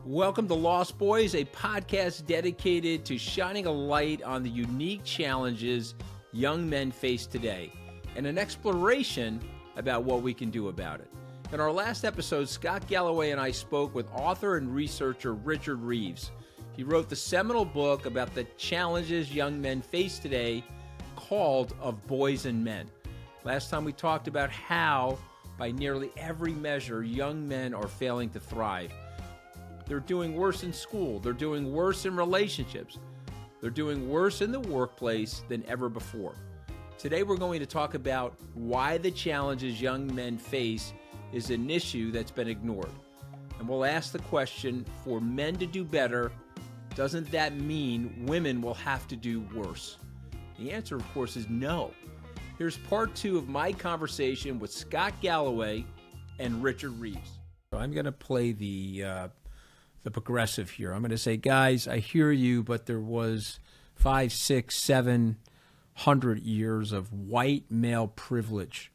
Welcome to Lost Boys, a podcast dedicated to shining a light on the unique challenges young men face today and an exploration about what we can do about it. In our last episode, Scott Galloway and I spoke with author and researcher Richard Reeves. He wrote the seminal book about the challenges young men face today called Of Boys and Men. Last time we talked about how, by nearly every measure, young men are failing to thrive. They're doing worse in school. They're doing worse in relationships. They're doing worse in the workplace than ever before. Today we're going to talk about why the challenges young men face is an issue that's been ignored. And we'll ask the question, for men to do better, doesn't that mean women will have to do worse? The answer, of course, is no. Here's part two of my conversation with Scott Galloway and Richard Reeves. I'm going to play the progressive here. I'm going to say, guys, I hear you, but there was 500, 600, 700 years of white male privilege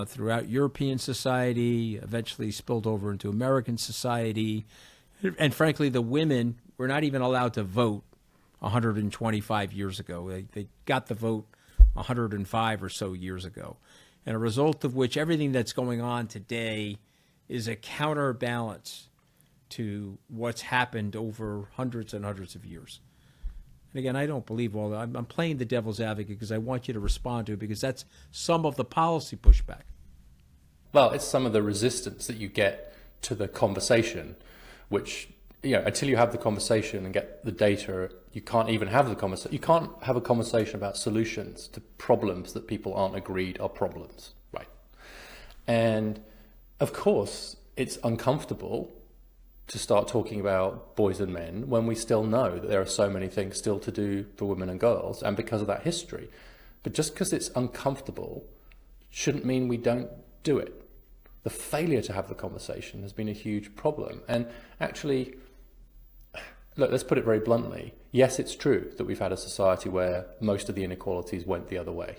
throughout European society, eventually spilled over into American society. And frankly, the women were not even allowed to vote 125 years ago. They got the vote 105 or so years ago. And a result of which everything that's going on today is a counterbalance to what's happened over hundreds and hundreds of years. And again, I don't believe all that. I'm playing the devil's advocate because I want you to respond to it, because that's some of the policy pushback. Well, it's some of the resistance that you get to the conversation, which, until you have the conversation and get the data, you can't even have the conversation. You can't have a conversation about solutions to problems that people aren't agreed are problems, right? And of course, it's uncomfortable to start talking about boys and men when we still know that there are so many things still to do for women and girls, and because of that history. But just because it's uncomfortable shouldn't mean we don't do it. The failure to have the conversation has been a huge problem. And actually, look, let's put it very bluntly. Yes, it's true that we've had a society where most of the inequalities went the other way.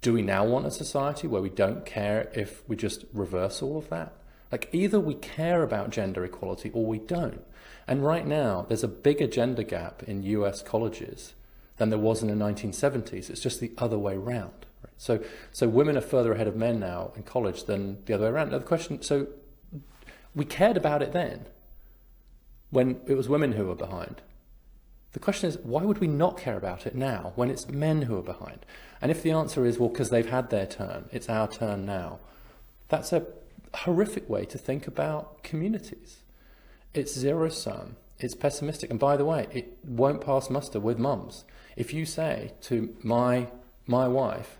Do we now want a society where we don't care if we just reverse all of that? Like, either we care about gender equality or we don't. And right now, there's a bigger gender gap in US colleges than there was in the 1970s. It's just the other way around. Right? So women are further ahead of men now in college than the other way around. Now the question, so we cared about it then, when it was women who were behind. The question is, why would we not care about it now, when it's men who are behind? And if the answer is, well, because they've had their turn, it's our turn now, that's a horrific way to think about communities. It's zero-sum, it's pessimistic, and by the way, it won't pass muster with mums. If you say to my wife,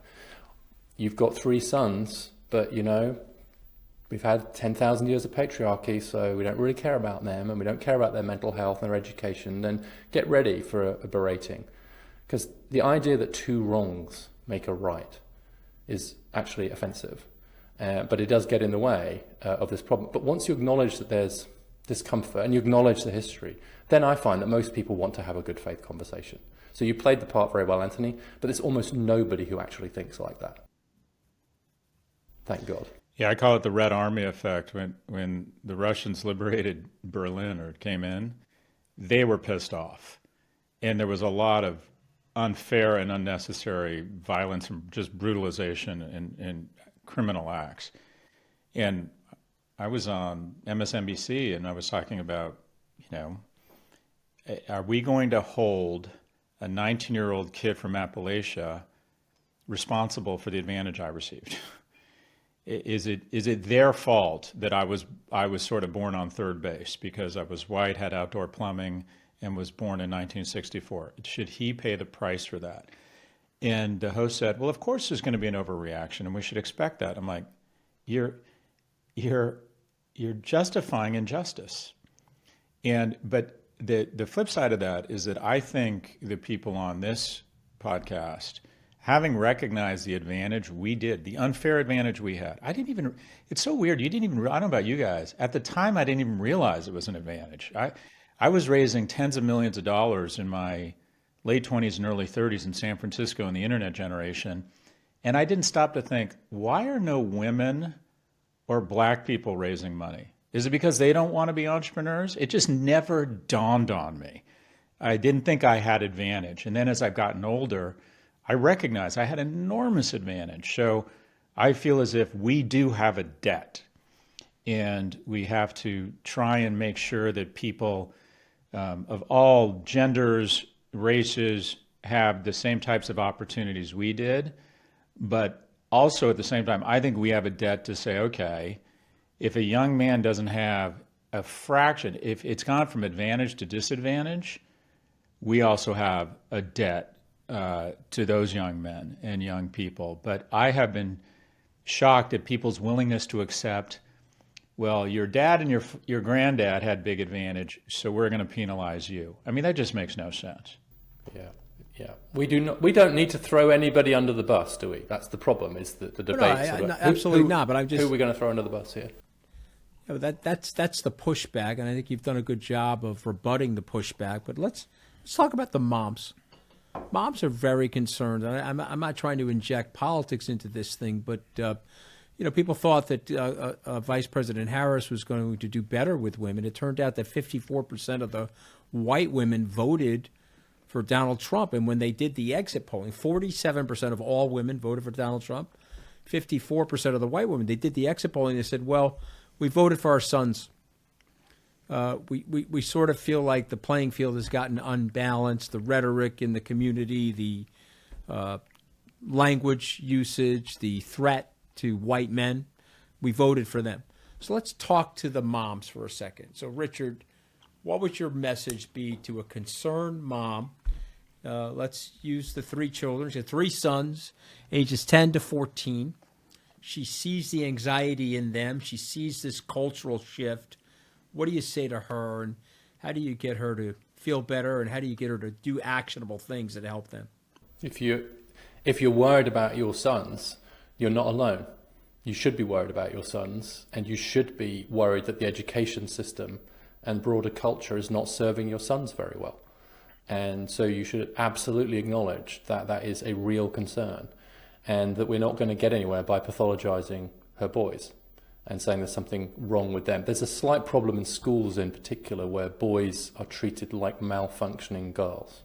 you've got 3 sons, but we've had 10,000 years of patriarchy, so we don't really care about them, and we don't care about their mental health and their education, then get ready for a berating. Because the idea that 2 wrongs make a right is actually offensive. But it does get in the way of this problem. But once you acknowledge that there's discomfort and you acknowledge the history, then I find that most people want to have a good faith conversation. So you played the part very well, Anthony, but there's almost nobody who actually thinks like that. Thank God. Yeah, I call it the Red Army effect. When the Russians liberated Berlin or came in, they were pissed off. And there was a lot of unfair and unnecessary violence and just brutalization and criminal acts. And I was on MSNBC and I was talking about, are we going to hold a 19-year-old kid from Appalachia responsible for the advantage I received? Is it their fault that I was sort of born on third base because I was white, had outdoor plumbing, and was born in 1964? Should he pay the price for that? And the host said, well, of course there's going to be an overreaction and we should expect that. I'm like, you're justifying injustice. But the flip side of that is that I think the people on this podcast, having recognized the advantage we did, the unfair advantage we had, it's so weird. I don't know about you guys. At the time, I didn't even realize it was an advantage. I was raising tens of millions of dollars in my late 20s and early 30s in San Francisco in the internet generation. And I didn't stop to think, why are no women or black people raising money? Is it because they don't want to be entrepreneurs? It just never dawned on me. I didn't think I had advantage. And then as I've gotten older, I recognize I had enormous advantage. So I feel as if we do have a debt, and we have to try and make sure that people of all genders, races, have the same types of opportunities we did. But also at the same time, I think we have a debt to say, okay, if a young man doesn't have a fraction, if it's gone from advantage to disadvantage, we also have a debt to those young men and young people. But I have been shocked at people's willingness to accept, well, your dad and your granddad had big advantage, so we're going to penalize you. I mean, that just makes no sense. Yeah. Yeah, we don't need to throw anybody under the bus, do we? That's the problem. Is the debate? No, absolutely not. But I'm just who are we going to throw under the bus here? You know, that's the pushback, and I think you've done a good job of rebutting the pushback. But let's talk about the moms. Moms are very concerned. And I'm not trying to inject politics into this thing, but people thought that Vice President Harris was going to do better with women. It turned out that 54% of the white women voted for Donald Trump. And when they did the exit polling, 47% of all women voted for Donald Trump, 54% of the white women. They did the exit polling. They said, well, we voted for our sons. We sort of feel like the playing field has gotten unbalanced. The rhetoric in the community, the language usage, the threat to white men, we voted for them. So let's talk to the moms for a second. So Richard, what would your message be to a concerned mom? Let's use the three children. She had three sons, ages 10 to 14. She sees the anxiety in them. She sees this cultural shift. What do you say to her, and how do you get her to feel better, and how do you get her to do actionable things that help them? If you're worried about your sons, you're not alone. You should be worried about your sons, and you should be worried that the education system and broader culture is not serving your sons very well. And so you should absolutely acknowledge that that is a real concern, and that we're not going to get anywhere by pathologizing her boys and saying there's something wrong with them. There's a slight problem in schools in particular where boys are treated like malfunctioning girls.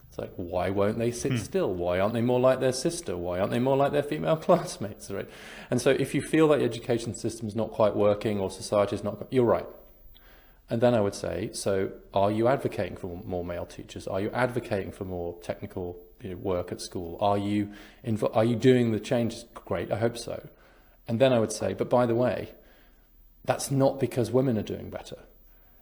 It's like, why won't they sit still? Why aren't they more like their sister? Why aren't they more like their female classmates? Right? And so if you feel that the education system is not quite working, or society is not, you're right. And then I would say, so are you advocating for more male teachers? Are you advocating for more technical work at school? Are you doing the changes? Great, I hope so. And then I would say, but by the way, that's not because women are doing better.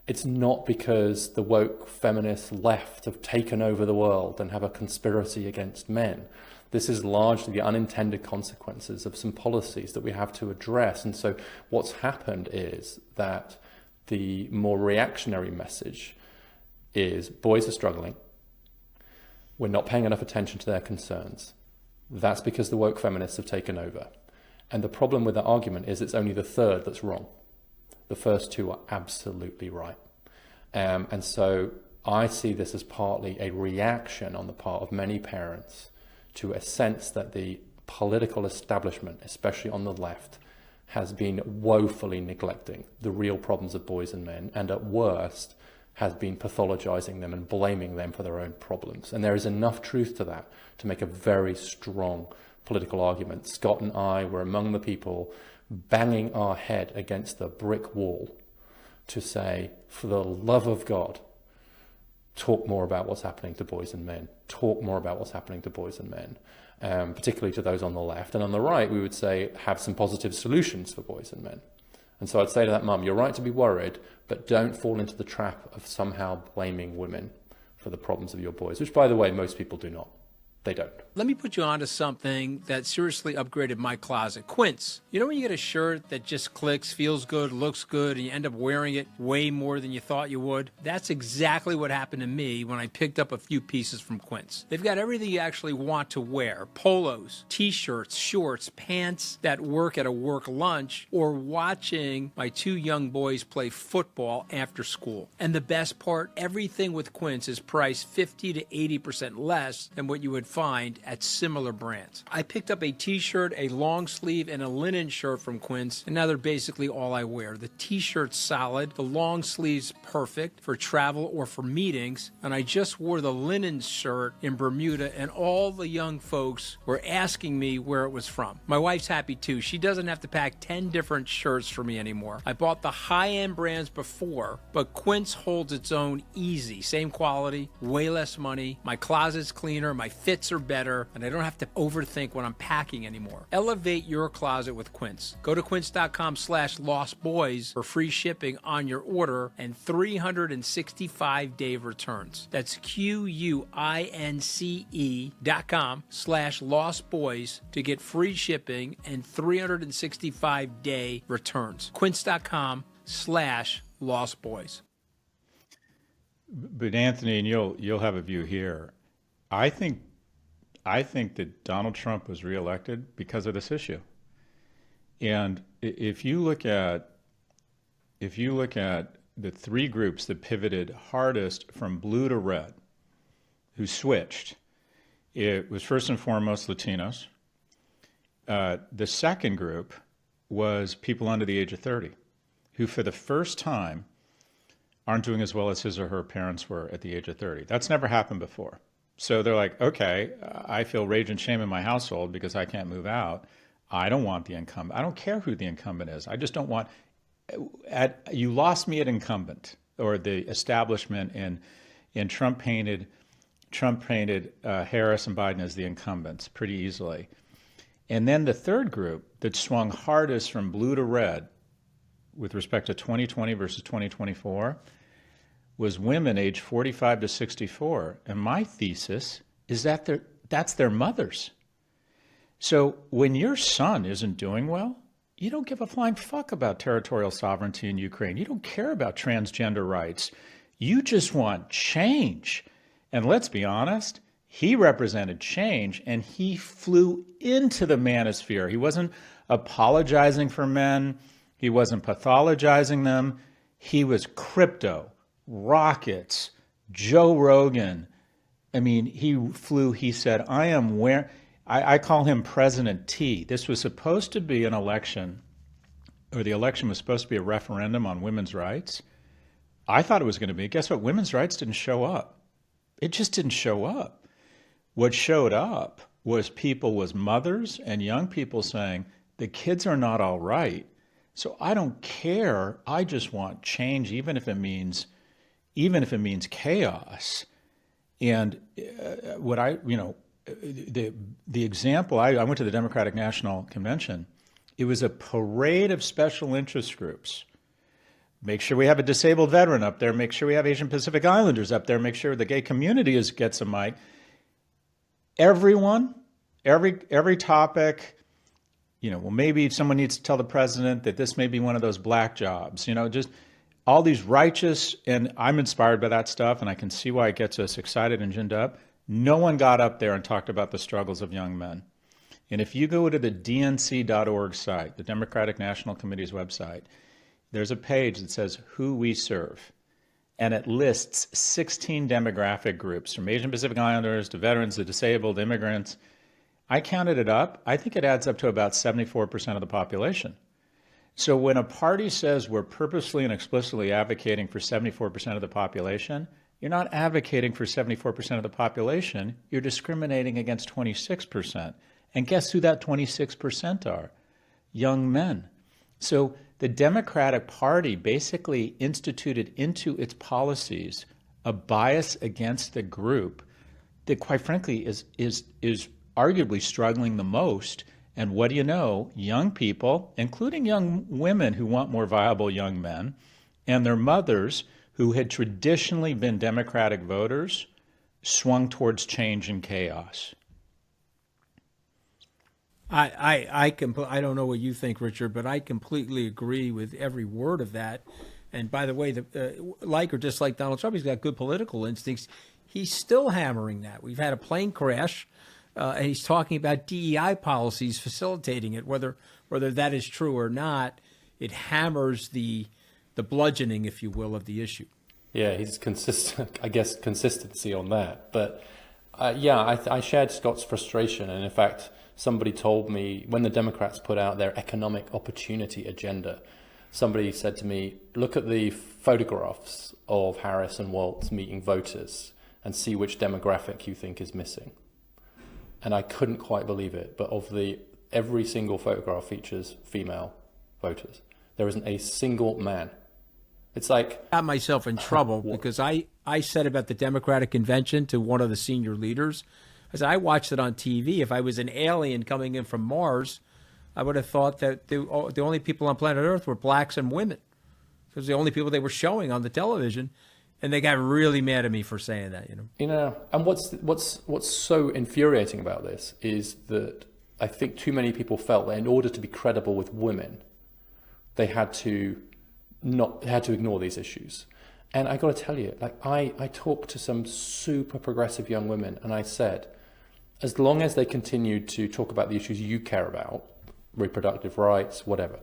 It's not because the woke feminist left have taken over the world and have a conspiracy against men. This is largely the unintended consequences of some policies that we have to address. And so what's happened is that the more reactionary message is boys are struggling. We're not paying enough attention to their concerns. That's because the woke feminists have taken over. And the problem with that argument is it's only the third that's wrong. The first two are absolutely right. And so I see this as partly a reaction on the part of many parents to a sense that the political establishment, especially on the left, has been woefully neglecting the real problems of boys and men, and at worst has been pathologizing them and blaming them for their own problems. And there is enough truth to that to make a very strong political argument. Scott and I were among the people banging our head against the brick wall to say, for the love of God, talk more about what's happening to boys and men. Talk more about what's happening to boys and men, particularly to those on the left. And on the right, we would say, have some positive solutions for boys and men. And so I'd say to that mum, you're right to be worried, but don't fall into the trap of somehow blaming women for the problems of your boys, which, by the way, most people do not. They don't. Let me put you onto something that seriously upgraded my closet. Quince. You know when you get a shirt that just clicks, feels good, looks good, and you end up wearing it way more than you thought you would? That's exactly what happened to me when I picked up a few pieces from Quince. They've got everything you actually want to wear. Polos, t-shirts, shorts, pants that work at a work lunch, or watching my two young boys play football after school. And the best part, everything with Quince is priced 50 to 80% less than what you would find at similar brands. I picked up a t-shirt, a long sleeve, and a linen shirt from Quince, and now they're basically all I wear. The t-shirt's solid, the long sleeve's perfect for travel or for meetings, and I just wore the linen shirt in Bermuda, and all the young folks were asking me where it was from. My wife's happy too. She doesn't have to pack 10 different shirts for me anymore. I bought the high-end brands before, but Quince holds its own easy. Same quality, way less money. My closet's cleaner, my fits are better, and I don't have to overthink what I'm packing anymore. Elevate your closet with Quince. Go to quince.com/lostboys for free shipping on your order and 365-day returns. That's QUINCE.com/lostboys to get free shipping and 365-day returns. Quince.com/lostboys. But Anthony, and you'll have a view here. I think that Donald Trump was reelected because of this issue. And if you look at the three groups that pivoted hardest from blue to red, who switched, it was first and foremost Latinos. The second group was people under the age of 30, who for the first time aren't doing as well as his or her parents were at the age of 30. That's never happened before. So they're like, okay, I feel rage and shame in my household because I can't move out. I don't want the incumbent. I don't care who the incumbent is. I just don't want, you lost me at incumbent, or the establishment in Trump painted Harris and Biden as the incumbents pretty easily. And then the third group that swung hardest from blue to red with respect to 2020 versus 2024 was women aged 45 to 64. And my thesis is that that's their mothers. So when your son isn't doing well, you don't give a flying fuck about territorial sovereignty in Ukraine. You don't care about transgender rights. You just want change. And let's be honest, he represented change, and he flew into the manosphere. He wasn't apologizing for men. He wasn't pathologizing them. He was crypto, rockets, Joe Rogan. I mean, he flew, he said, I call him President T. This was supposed to be an election, or the election was supposed to be a referendum on women's rights. I thought it was going to be. Guess what? Women's rights didn't show up. It just didn't show up. What showed up was mothers and young people saying, the kids are not all right. So I don't care. I just want change, even if it means chaos. And the example, I went to the Democratic National Convention. It was a parade of special interest groups. Make sure we have a disabled veteran up there. Make sure we have Asian Pacific Islanders up there. Make sure the gay community gets a mic. Everyone, every topic. Well, maybe someone needs to tell the president that this may be one of those black jobs, just all these righteous, and I'm inspired by that stuff, and I can see why it gets us excited and ginned up. No one got up there and talked about the struggles of young men. And if you go to the dnc.org site, the Democratic National Committee's website, there's a page that says who we serve. And it lists 16 demographic groups, from Asian Pacific Islanders to veterans to disabled, immigrants. I counted it up. I think it adds up to about 74% of the population. So when a party says we're purposely and explicitly advocating for 74% of the population, you're not advocating for 74% of the population. You're discriminating against 26%. And guess who that 26% are? Young men. So the Democratic Party basically instituted into its policies a bias against the group that, quite frankly, is arguably struggling the most. And what do you know? Young people, including young women who want more viable young men, and their mothers, who had traditionally been Democratic voters, swung towards change and chaos. I don't know what you think, Richard, but I completely agree with every word of that. And by the way, like or dislike Donald Trump, he's got good political instincts. He's still hammering that. We've had a plane crash, and he's talking about DEI policies facilitating it. Whether that is true or not, it hammers the bludgeoning, if you will, of the issue. Yeah, he's consistent. I guess consistency on that, but Yeah, I shared Scott's frustration. And in fact, somebody told me when the Democrats put out their economic opportunity agenda, somebody said to me, look at the photographs of Harris and Walz meeting voters and see which demographic you think is missing. And I couldn't quite believe it. But every single photograph features female voters. There isn't a single man. It's like... I got myself in trouble because I said about the Democratic convention to one of the senior leaders, I said, I watched it on TV. If I was an alien coming in from Mars, I would have thought that the only people on planet Earth were blacks and women. Because the only people they were showing on the television. And they got really mad at me for saying that, and what's so infuriating about this is that I think too many people felt that in order to be credible with women, they had to ignore these issues. And I got to tell you, like I talked to some super progressive young women, and I said, as long as they continued to talk about the issues you care about, reproductive rights, whatever,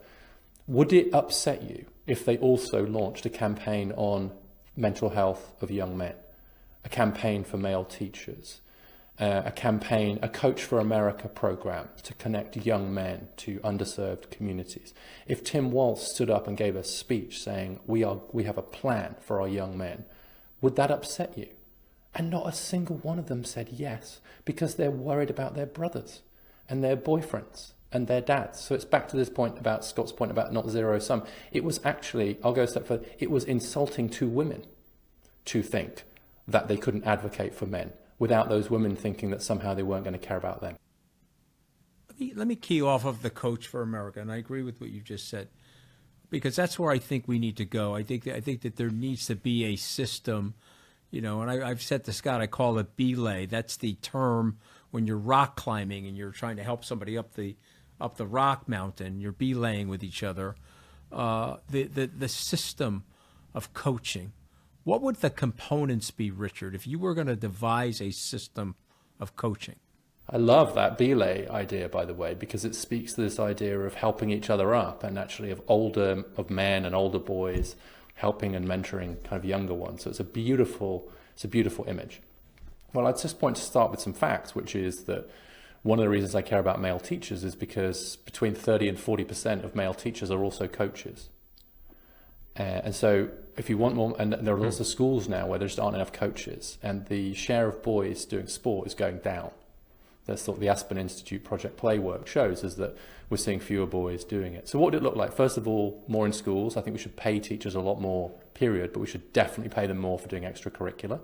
would it upset you if they also launched a campaign on mental health of young men, a campaign for male teachers, a Coach for America program to connect young men to underserved communities? If Tim Walz stood up and gave a speech saying, we have a plan for our young men, would that upset you? And not a single one of them said yes, because they're worried about their brothers and their boyfriends and their dads. So it's back to this point about Scott's point about not zero sum. It was actually, I'll go a step further, it was insulting to women to think that they couldn't advocate for men without those women thinking that somehow they weren't going to care about them. Let me key off of the Coach for America, and I agree with what you just said, because that's where I think we need to go. I think that there needs to be a system, and I've said to Scott, I call it belay. That's the term when you're rock climbing and you're trying to help somebody up the rock mountain. You're belaying with each other. The system of coaching. What would the components be, Richard, if you were going to devise a system of coaching? I love that belay idea, by the way, because it speaks to this idea of helping each other up, and actually of men and older boys helping and mentoring kind of younger ones. So it's a beautiful image. Well, I'd just point to start with some facts, which is that one of the reasons I care about male teachers is because between 30 and 40% of male teachers are also coaches. And so if you want more, and there are lots of schools now where there just aren't enough coaches, and the share of boys doing sport is going down. That's what the Aspen Institute Project Play work shows, is that we're seeing fewer boys doing it. So what would it look like? First of all, more in schools. I think we should pay teachers a lot more, period, but we should definitely pay them more for doing extracurricular.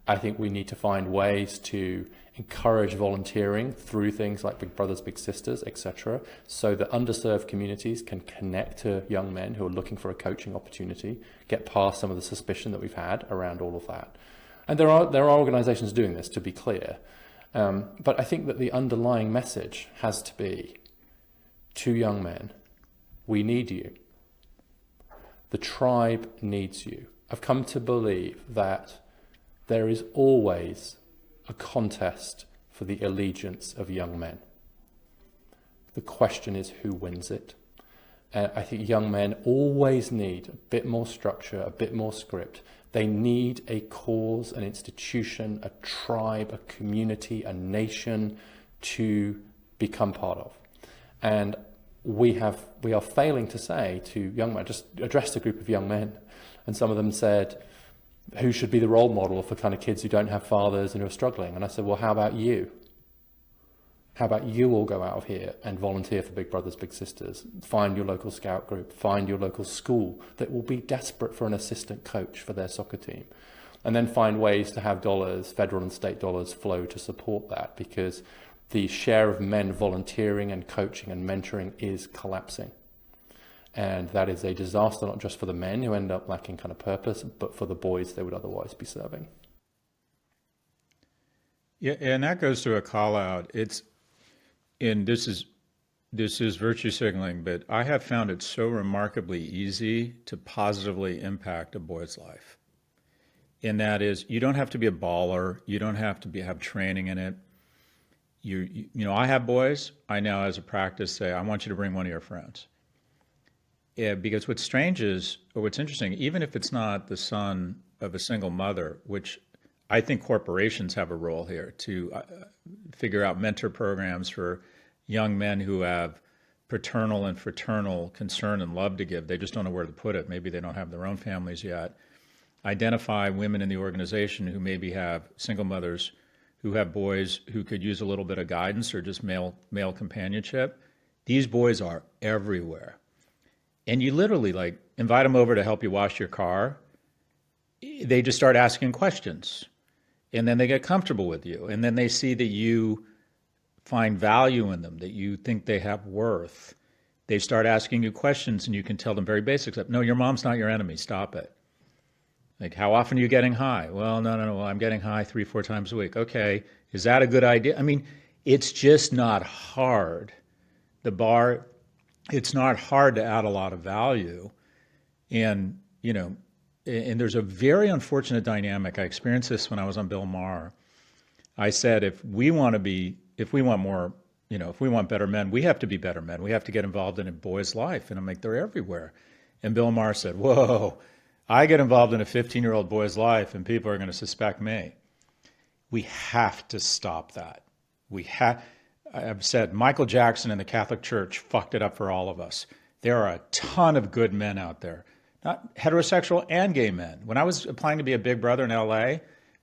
I think we need to find ways to encourage volunteering through things like Big Brothers, Big Sisters, etc., so that underserved communities can connect to young men who are looking for a coaching opportunity, get past some of the suspicion that we've had around all of that. And there are organizations doing this, to be clear. But I think that the underlying message has to be, to young men, we need you. The tribe needs you. I've come to believe that there is always a contest for the allegiance of young men. The question is who wins it. I think young men always need a bit more structure, a bit more script. They need a cause, an institution, a tribe, a community, a nation to become part of. And we are failing to say to young men, just addressed a group of young men, and some of them said, who should be the role model for kind of kids who don't have fathers and who are struggling? And I said, well, how about you? How about you all go out of here and volunteer for Big Brothers, Big Sisters? Find your local scout group, find your local school that will be desperate for an assistant coach for their soccer team. And then find ways to have dollars, federal and state dollars, flow to support that, because the share of men volunteering and coaching and mentoring is collapsing. And that is a disaster, not just for the men who end up lacking kind of purpose, but for the boys they would otherwise be serving. Yeah, and that goes to a call out. This is virtue signaling, but I have found it so remarkably easy to positively impact a boy's life. And that is, you don't have to be a baller. You don't have to have training in it. You know, I have boys. I now, as a practice, say, I want you to bring one of your friends. Yeah, because what's strange is, or what's interesting, even if it's not the son of a single mother, which I think corporations have a role here to figure out mentor programs for young men who have paternal and fraternal concern and love to give. They just don't know where to put it. Maybe they don't have their own families yet. Identify women in the organization who maybe have single mothers who have boys who could use a little bit of guidance or just male companionship. These boys are everywhere. And you literally like invite them over to help you wash your car. They just start asking questions. And then they get comfortable with you. And then they see that you find value in them, that you think they have worth. They start asking you questions and you can tell them very basic stuff. No, your mom's not your enemy. Stop it. Like, how often are you getting high? Well, no. Well, I'm getting high 3-4 times a week. Okay. Is that a good idea? I mean, it's just not hard. It's not hard to add a lot of value. And, you know, and there's a very unfortunate dynamic. I experienced this when I was on Bill Maher. I said, if we want more, you know, if we want better men, we have to be better men. We have to get involved in a boy's life. And I'm like, they're everywhere. And Bill Maher said, whoa, I get involved in a 15-year-old boy's life and people are going to suspect me. We have to stop that. I've said Michael Jackson and the Catholic Church fucked it up for all of us. There are a ton of good men out there, not heterosexual and gay men. When I was applying to be a big brother in LA,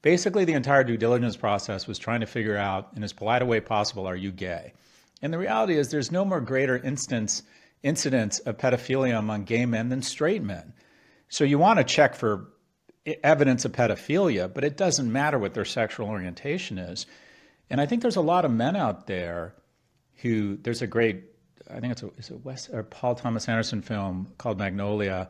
basically the entire due diligence process was trying to figure out, in as polite a way possible, are you gay? And the reality is there's no more greater incidence of pedophilia among gay men than straight men. So you want to check for evidence of pedophilia, but it doesn't matter what their sexual orientation is. And I think there's a lot of men out there who, there's a great, I think it's a Paul Thomas Anderson film called Magnolia,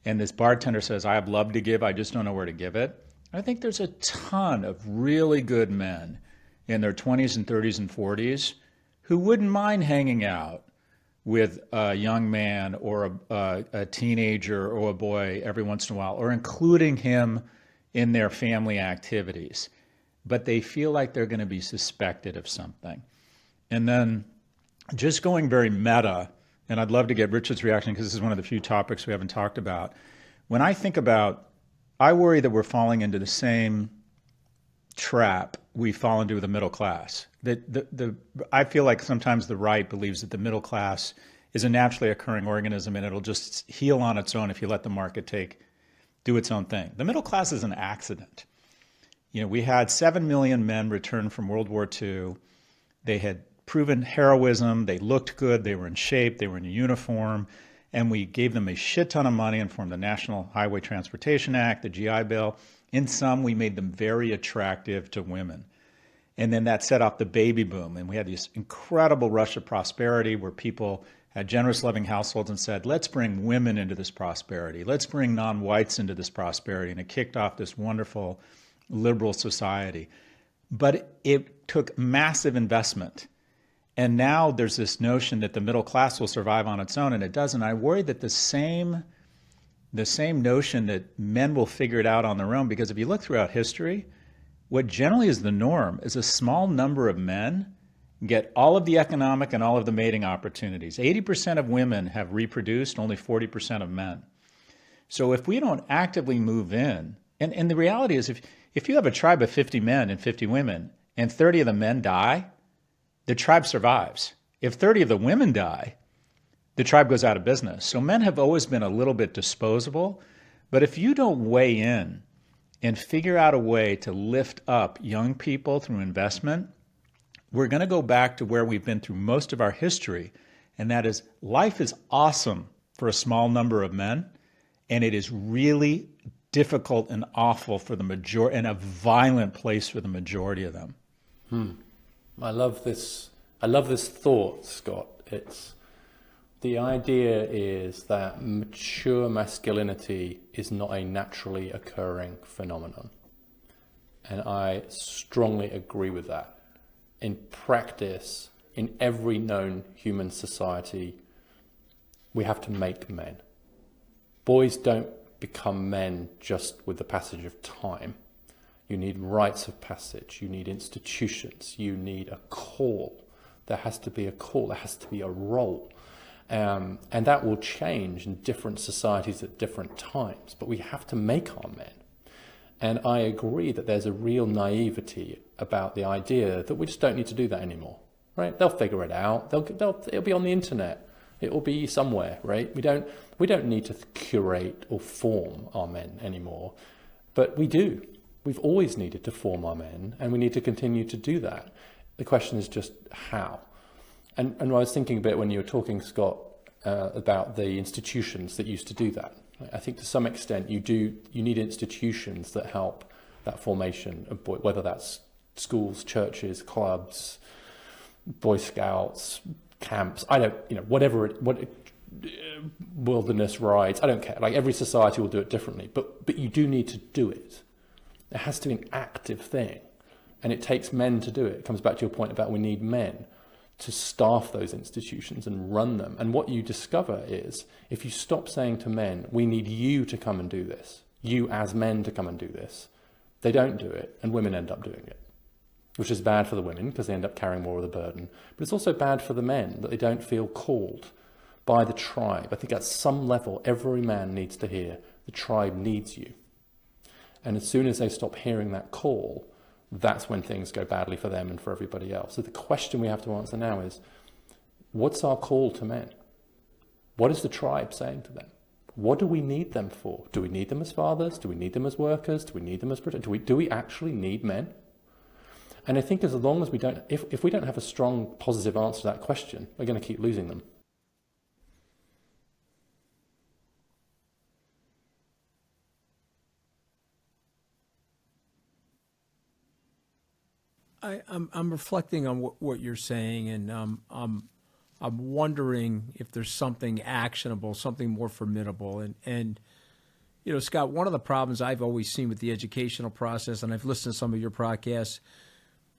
and this bartender says, I have love to give, I just don't know where to give it. I think there's a ton of really good men in their 20s and 30s and 40s who wouldn't mind hanging out with a young man or a teenager or a boy every once in a while, or including him in their family activities. But they feel like they're going to be suspected of something. And then just going very meta, and I'd love to get Richard's reaction because this is one of the few topics we haven't talked about. When I think about, I worry that we're falling into the same trap we fall into with the middle class. I feel like sometimes the right believes that the middle class is a naturally occurring organism and it'll just heal on its own if you let the market do its own thing. The middle class is an accident. You know, we had 7 million men return from World War II. They had proven heroism. They looked good. They were in shape. They were in a uniform. And we gave them a shit ton of money and formed the National Highway Transportation Act, the GI Bill. In some, we made them very attractive to women. And then that set off the baby boom. And we had this incredible rush of prosperity where people had generous, loving households and said, let's bring women into this prosperity. Let's bring non-whites into this prosperity. And it kicked off this wonderful liberal society. But it took massive investment. And now there's this notion that the middle class will survive on its own, and it doesn't. I worry that the same notion that men will figure it out on their own, because if you look throughout history, what generally is the norm is a small number of men get all of the economic and all of the mating opportunities. 80% of women have reproduced, only 40% of men. So if we don't actively move in, and the reality is if you have a tribe of 50 men and 50 women and 30 of the men die, the tribe survives. If 30 of the women die, the tribe goes out of business. So men have always been a little bit disposable, but if you don't weigh in and figure out a way to lift up young people through investment, we're going to go back to where we've been through most of our history, and that is life is awesome for a small number of men, and it is really difficult and awful for the majority, and a violent place for the majority of them. I love this thought, Scott. It's the idea is that mature masculinity is not a naturally occurring phenomenon. And I strongly agree with that. In practice, in every known human society, we have to make men. Boys don't become men just with the passage of time. You need rites of passage, you need institutions, you need a call. There has to be a call, there has to be a role. And that will change in different societies at different times, but we have to make our men. And I agree that there's a real naivety about the idea that we just don't need to do that anymore, right? They'll figure it out. It'll be on the internet. It will be somewhere, right? We don't need to curate or form our men anymore, but we do. We've always needed to form our men, and we need to continue to do that. The question is just how. And I was thinking a bit when you were talking, Scott, about the institutions that used to do that. I think to some extent you need institutions that help that formation of boys, whether that's schools, churches, clubs, Boy Scouts, camps, whatever wilderness rides, I don't care. Like every society will do it differently, but you do need to do it. It has to be an active thing, and it takes men to do it. It comes back to your point about we need men to staff those institutions and run them. And what you discover is, if you stop saying to men, we need you to come and do this, you as men to come and do this, they don't do it, and women end up doing it, which is bad for the women because they end up carrying more of the burden. But it's also bad for the men that they don't feel called by the tribe. I think at some level, every man needs to hear, the tribe needs you. And as soon as they stop hearing that call, that's when things go badly for them and for everybody else. So the question we have to answer now is, what's our call to men? What is the tribe saying to them? What do we need them for? Do we need them as fathers? Do we need them as workers? Do we need them as protectors? Do we actually need men? And I think as long as we don't, if we don't have a strong positive answer to that question, we're going to keep losing them. I'm reflecting on what you're saying, and I'm wondering if there's something actionable, something more formidable. And Scott, one of the problems I've always seen with the educational process, and I've listened to some of your podcasts,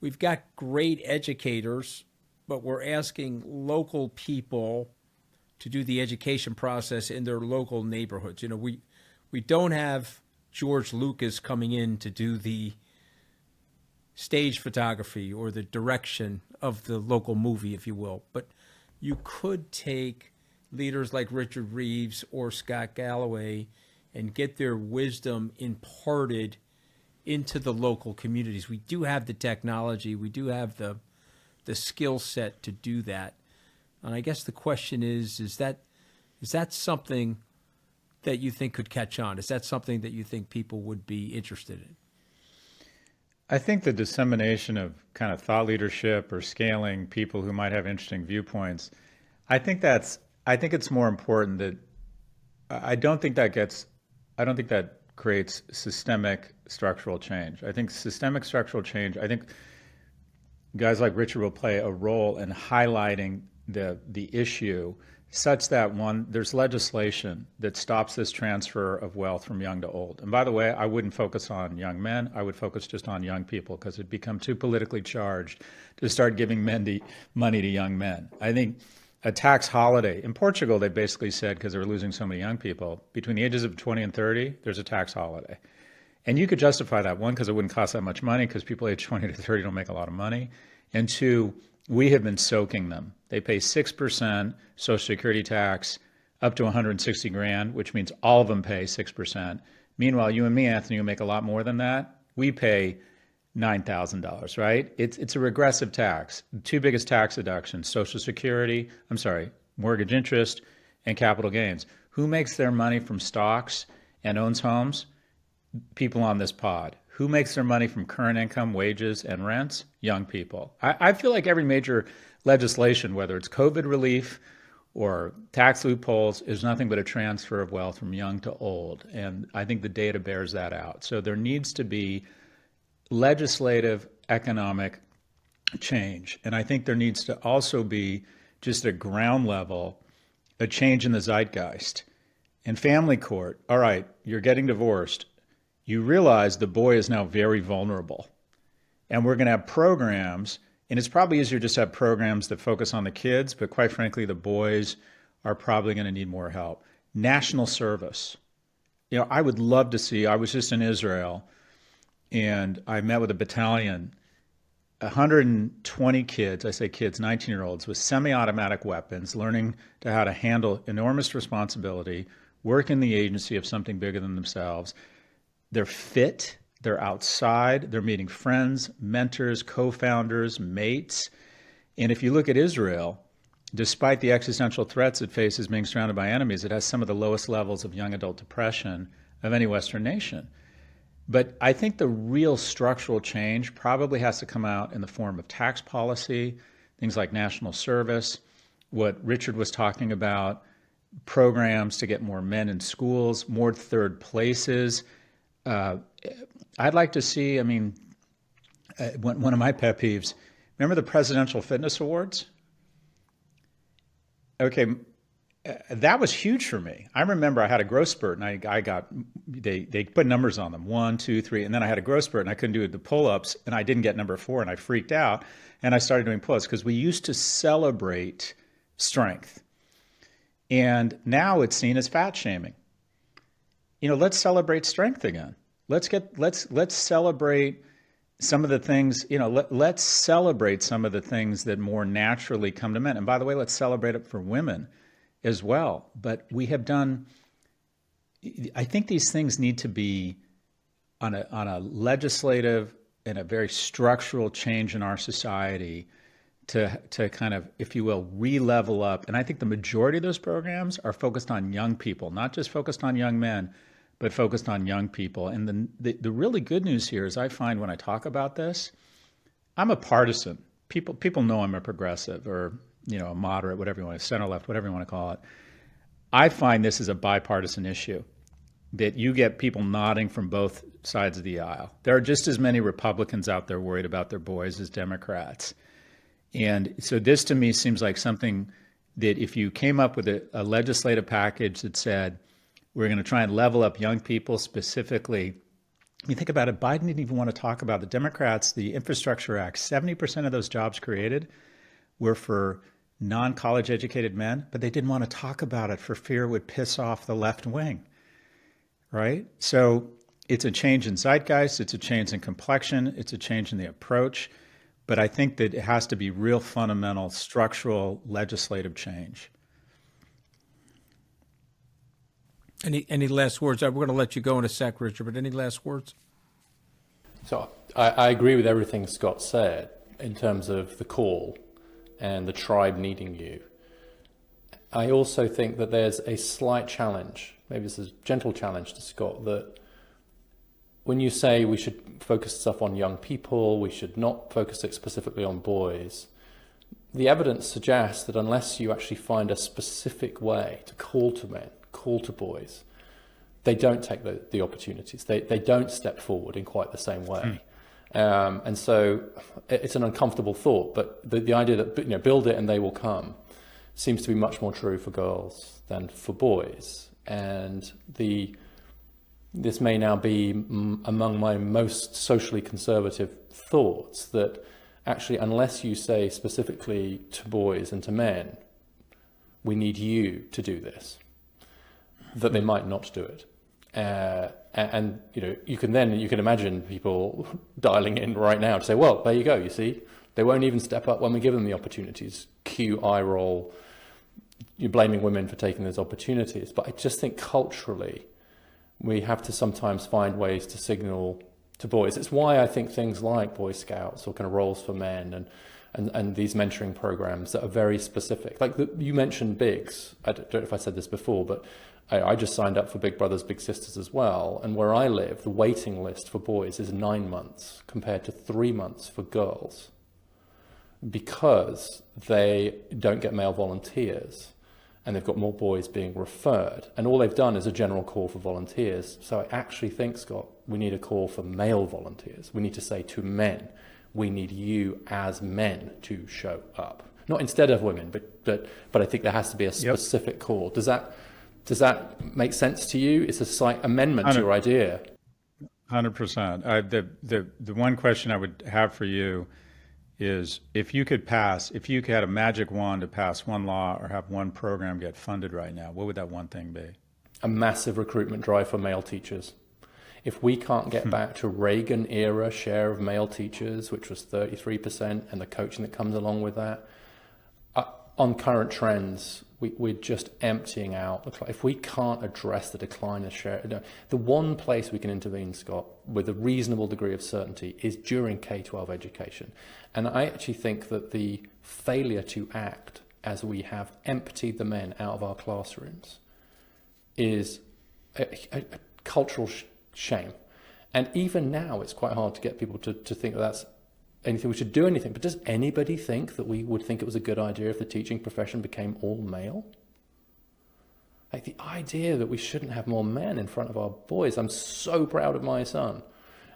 we've got great educators, but we're asking local people to do the education process in their local neighborhoods. We don't have George Lucas coming in to do the stage photography or the direction of the local movie, if you will. But you could take leaders like Richard Reeves or Scott Galloway and get their wisdom imparted into the local communities. We do have the technology. We do have the skill set to do that. And I guess the question is that something that you think could catch on? Is that something that you think people would be interested in? I think the dissemination of kind of thought leadership or scaling people who might have interesting viewpoints, I think it's more important that I don't think that creates systemic structural change. I think systemic structural change, I think guys like Richard will play a role in highlighting the issue such that, one, there's legislation that stops this transfer of wealth from young to old. And by the way, I wouldn't focus on young men. I would focus just on young people because it'd become too politically charged to start giving money to young men. I think a tax holiday, in Portugal, they basically said, because they were losing so many young people, between the ages of 20 and 30, there's a tax holiday. And you could justify that, one, because it wouldn't cost that much money because people age 20 to 30 don't make a lot of money. And two, we have been soaking them. They pay 6% Social Security tax up to 160 grand, which means all of them pay 6%. Meanwhile, you and me, Anthony, who make a lot more than that, we pay $9,000, right? It's a regressive tax. The two biggest tax deductions, mortgage interest and capital gains. Who makes their money from stocks and owns homes? People on this pod. Who makes their money from current income, wages, and rents? Young people. I feel like every major legislation, whether it's COVID relief or tax loopholes, is nothing but a transfer of wealth from young to old. And I think the data bears that out. So there needs to be legislative economic change. And I think there needs to also be, just at ground level, a change in the zeitgeist. In family court, all right, you're getting divorced. You realize the boy is now very vulnerable. And we're going to have programs, and it's probably easier just to have programs that focus on the kids, but quite frankly, the boys are probably going to need more help. National service. I would love to see, I was just in Israel, and I met with a battalion, 120 kids, I say kids, 19-year-olds, with semi-automatic weapons, learning how to handle enormous responsibility, work in the agency of something bigger than themselves. They're fit. they're outside, they're meeting friends, mentors, co-founders, mates. And if you look at Israel, despite the existential threats it faces being surrounded by enemies, it has some of the lowest levels of young adult depression of any Western nation. But I think the real structural change probably has to come out in the form of tax policy, things like national service, what Richard was talking about, programs to get more men in schools, more third places. I'd like to see, one of my pet peeves, remember the Presidential Fitness Awards? Okay, that was huge for me. I remember I had a growth spurt, and they put numbers on them, 1, 2, 3, and then I had a growth spurt, and I couldn't do the pull-ups, and I didn't get number 4, and I freaked out, and I started doing pull-ups because we used to celebrate strength, and now it's seen as fat shaming. Let's celebrate strength again. Let's celebrate some of the things, let's celebrate some of the things that more naturally come to men. And by the way, let's celebrate it for women as well. But we have done, I think these things need to be on a legislative and a very structural change in our society to kind of, if you will, re-level up. And I think the majority of those programs are focused on young people, not just focused on young men, but focused on young people. And the really good news here is I find when I talk about this, I'm a partisan. People know I'm a progressive or, a moderate, whatever you want to, center left, whatever you want to call it. I find this is a bipartisan issue, that you get people nodding from both sides of the aisle. There are just as many Republicans out there worried about their boys as Democrats. And so this to me seems like something that if you came up with a legislative package that said, we're going to try and level up young people specifically. You think about it, Biden didn't even want to talk about the Democrats, the Infrastructure Act. 70% of those jobs created were for non-college educated men, but they didn't want to talk about it for fear it would piss off the left wing, right? So it's a change in zeitgeist, it's a change in complexion, it's a change in the approach, but I think that it has to be real fundamental structural legislative change. Any last words? We're going to let you go in a sec, Richard, but any last words? So I agree with everything Scott said in terms of the call and the tribe needing you. I also think that there's a slight challenge, maybe it's a gentle challenge to Scott, that when you say we should focus stuff on young people, we should not focus it specifically on boys, the evidence suggests that unless you actually find a specific way to call to men, call to boys, they don't take the opportunities. They don't step forward in quite the same way. And so it's an uncomfortable thought, but the idea that build it and they will come seems to be much more true for girls than for boys. And this may now be among my most socially conservative thoughts, that actually unless you say specifically to boys and to men, we need you to do this, that they might not do it. And you can imagine people dialing in right now to say, well, there you go, you see, they won't even step up when we give them the opportunities. Cue eye roll, you're blaming women for taking those opportunities. But I just think culturally, we have to sometimes find ways to signal to boys. It's why I think things like Boy Scouts or kind of roles for men and these mentoring programs that are very specific. Like you mentioned Biggs. I don't know if I said this before, but I just signed up for Big Brothers Big Sisters as well. And where I live, the waiting list for boys is 9 months compared to 3 months for girls, because they don't get male volunteers and they've got more boys being referred. And all they've done is a general call for volunteers. So I actually think, Scott, we need a call for male volunteers. We need to say to men, we need you as men to show up. Not instead of women, but I think there has to be a specific call. Does that make sense to you? It's a slight amendment to your idea. 100%. The one question I would have for you is, if you had a magic wand to pass one law or have one program get funded right now, what would that one thing be? A massive recruitment drive for male teachers. If we can't get back to Reagan era share of male teachers, which was 33%, and the coaching that comes along with that, on current trends, we're just emptying out the class. If we can't address the decline of share, the one place we can intervene, Scott, with a reasonable degree of certainty is during K-12 education. And I actually think that the failure to act as we have emptied the men out of our classrooms is a cultural shame. And even now, it's quite hard to get people to think that that's anything we should do anything. But does anybody think that we would think it was a good idea if the teaching profession became all male? Like the idea that we shouldn't have more men in front of our boys. I'm so proud of my son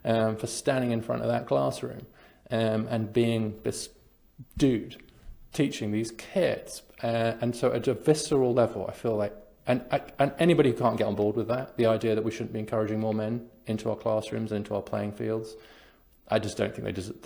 for standing in front of that classroom and being this dude teaching these kids. And so at a visceral level, I feel like, and anybody who can't get on board with that, the idea that we shouldn't be encouraging more men into our classrooms and into our playing fields, I just don't think they deserve,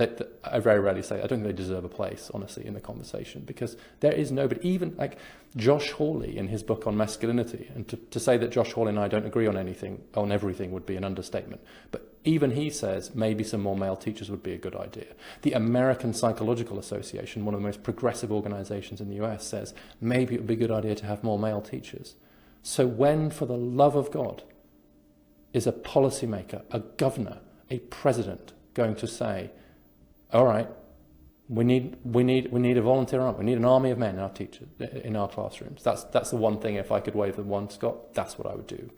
I very rarely say, I don't think they deserve a place, honestly, in the conversation, because there is nobody, even like Josh Hawley in his book on masculinity, and to say that Josh Hawley and I don't agree on anything, on everything would be an understatement. But even he says maybe some more male teachers would be a good idea. The American Psychological Association, one of the most progressive organizations in the US, says maybe it would be a good idea to have more male teachers. So when, for the love of God, is a policymaker, a governor, a president going to say, all right, we need a volunteer army, we need an army of men in our teachers, in our classrooms. That's the one thing, if I could wave the wand, Scott, that's what I would do.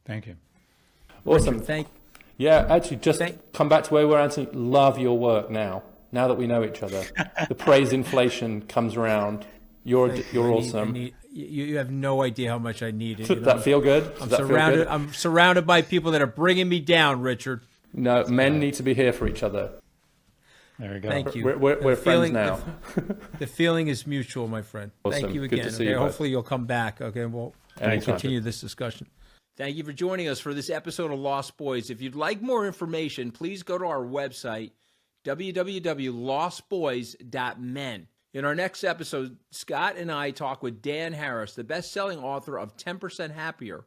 Thank you. Awesome. Richard, yeah, actually, just come back to where we were, Anthony. Love your work now that we know each other. The praise inflation comes around. You're awesome. You have no idea how much I need it. Does that feel good? I'm surrounded by people that are bringing me down, Richard. No, men need to be here for each other. There we go. Thank you. We're friends now. The feeling is mutual, my friend. Awesome. Thank you Good again. to see you, hopefully you'll come back. Okay, we'll continue this discussion. Thank you for joining us for this episode of Lost Boys. If you'd like more information, please go to our website, www.lostboys.men. In our next episode, Scott and I talk with Dan Harris, the best-selling author of 10% Happier,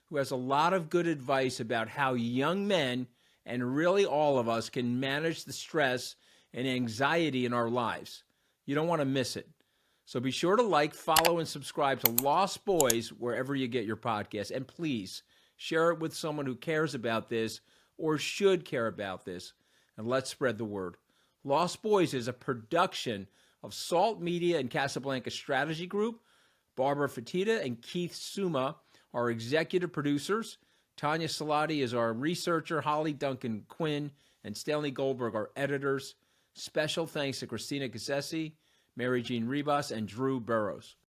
who has a lot of good advice about how young men, and really all of us, can manage the stress and anxiety in our lives. You don't want to miss it. So be sure to like, follow, and subscribe to Lost Boys wherever you get your podcasts. And please share it with someone who cares about this or should care about this. And let's spread the word. Lost Boys is a production of Salt Media and Casablanca Strategy Group. Barbara Fatita and Keith Suma are executive producers. Tanya Salati is our researcher. Holly Duncan Quinn and Stanley Goldberg are editors. Special thanks to Christina Cassesi, Mary Jean Ribas, and Drew Burrows.